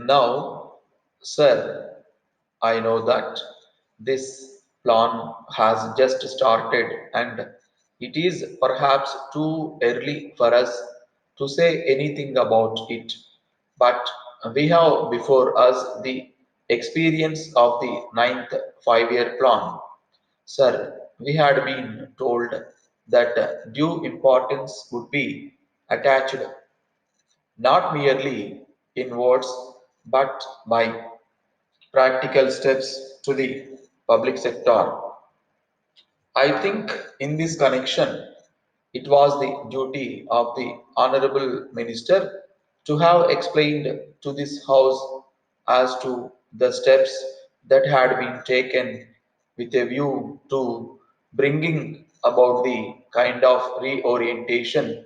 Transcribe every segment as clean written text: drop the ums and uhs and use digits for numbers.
Now, sir, I know that this plan has just started and it is perhaps too early for us to say anything about it. But we have before us the experience of the ninth 5-year plan. Sir, we had been told that due importance would be attached not merely in words but by practical steps to the public sector. I think in this connection, it was the duty of the Honorable Minister to have explained to this House as to the steps that had been taken with a view to bringing about the kind of reorientation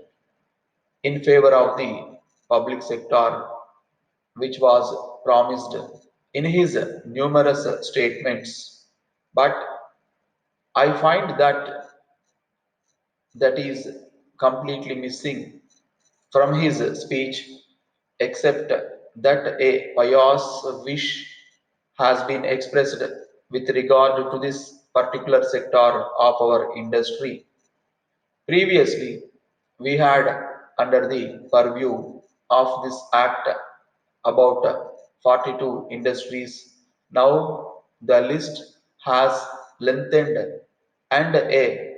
in favor of the public sector which was promised in his numerous statements. But I find that is completely missing from his speech, except that a pious wish has been expressed with regard to this particular sector of our industry. Previously, we had under the purview of this act about 42 industries. Now the list has lengthened and a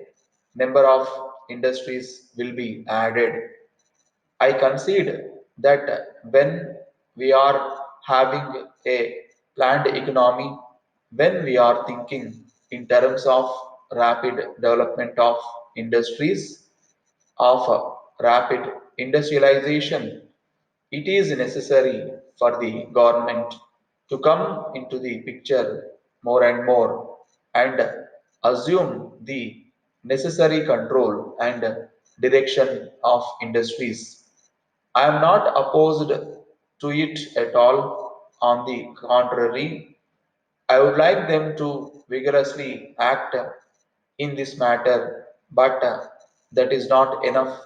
number of industries will be added. I concede that when we are having a planned economy, when we are thinking in terms of rapid development of industries, of rapid industrialization, it is necessary for the government to come into the picture more and more and assume the necessary control and direction of industries. I am not opposed to it at all. On the contrary, I would like them to vigorously act in this matter, but that is not enough.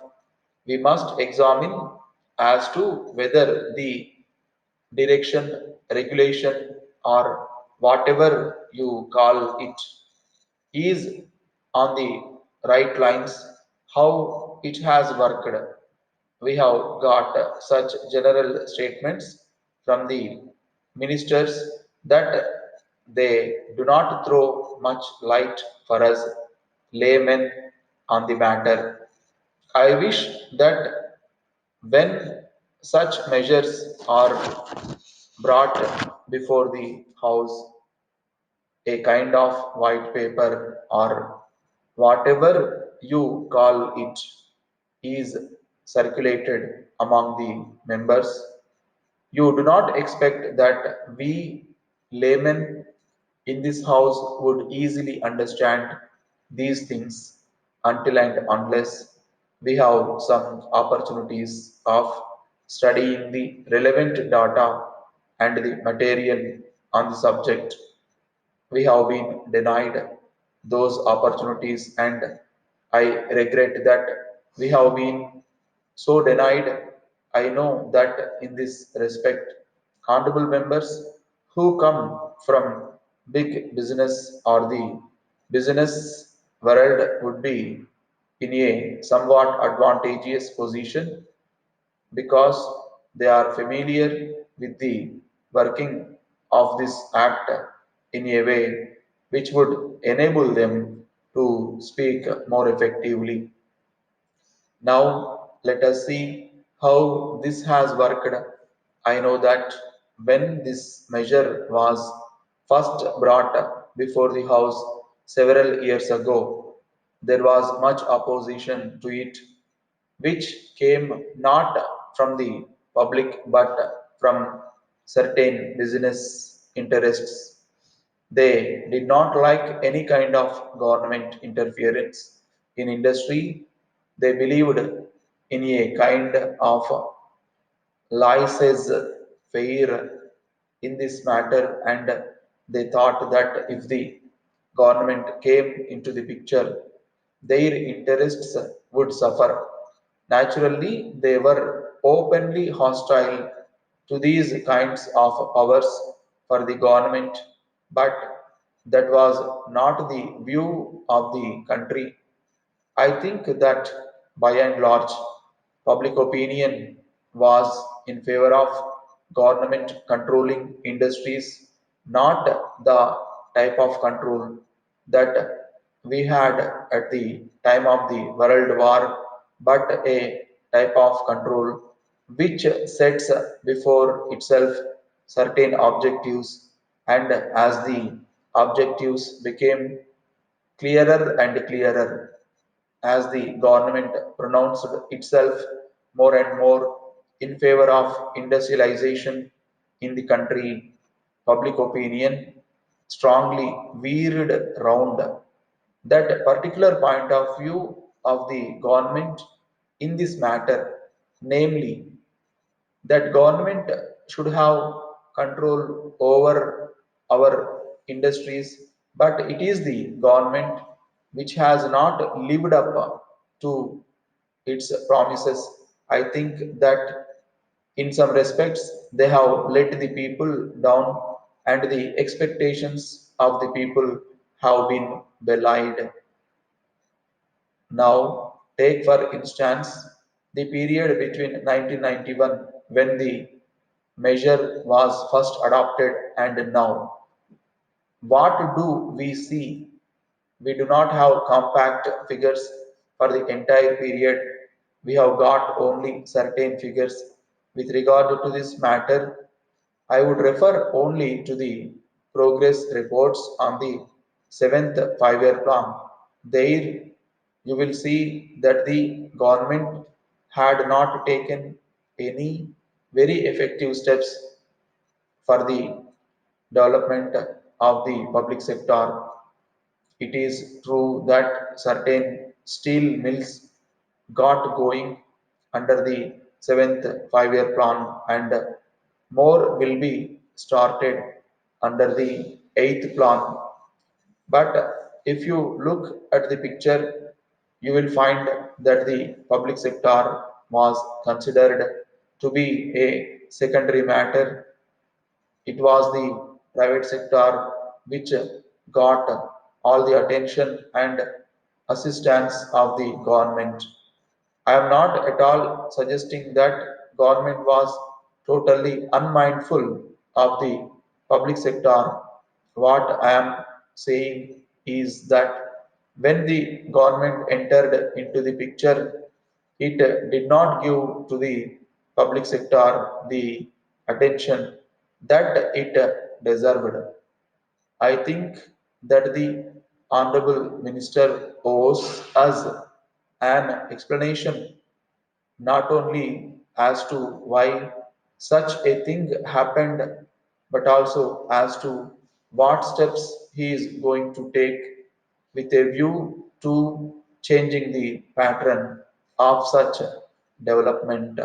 We must examine as to whether the direction, regulation, or whatever you call it is on the right lines, how it has worked. We have got such general statements from the ministers that they do not throw much light for us laymen on the matter. I wish that when such measures are brought before the House, a kind of white paper or whatever you call it is circulated among the members, you do not expect that we laymen in this house would easily understand these things until and unless we have some opportunities of studying the relevant data and the material on the subject. We have been denied those opportunities, and I regret that we have been so denied. I know that in this respect, honorable members who come from big business or the business world would be in a somewhat advantageous position because they are familiar with the working of this act in a way which would enable them to speak more effectively. Now, let us see how this has worked. I know that when this measure was first brought before the House several years ago, there was much opposition to it, which came not from the public but from certain business interests. They did not like any kind of government interference in industry. They believed in a kind of laissez-faire in this matter, and they thought that if the government came into the picture, their interests would suffer. Naturally, they were openly hostile to these kinds of powers for the government, but that was not the view of the country. I think that by and large, public opinion was in favor of government controlling industries, not the type of control that we had at the time of the World War, but a type of control which sets before itself certain objectives, and as the objectives became clearer and clearer, as the government pronounced itself more and more in favor of industrialization in the country, public opinion strongly veered round that particular point of view of the government in this matter, namely that government should have control over our industries, but it is the government which has not lived up to its promises. I think that in some respects they have let the people down, and the expectations of the people have been belied. Now, take for instance the period between 1991, when the measure was first adopted, and now. What do we see? We do not have compact figures for the entire period. We have got only certain figures. With regard to this matter, I would refer only to the progress reports on the seventh 5 year plan. There you will see that the government had not taken any very effective steps for the development of the public sector. It is true that certain steel mills got going under the seventh 5 year plan, and more will be started under the eighth plan. But if you look at the picture, you will find that the public sector was considered to be a secondary matter. It was the private sector which got all the attention and assistance of the government. I am not at all suggesting that government was totally unmindful of the public sector. What I am saying is that when the government entered into the picture, it did not give to the public sector the attention that it deserved. I think that the Honorable Minister owes us an explanation, not only as to why such a thing happened, but also as to what steps he is going to take with a view to changing the pattern of such development.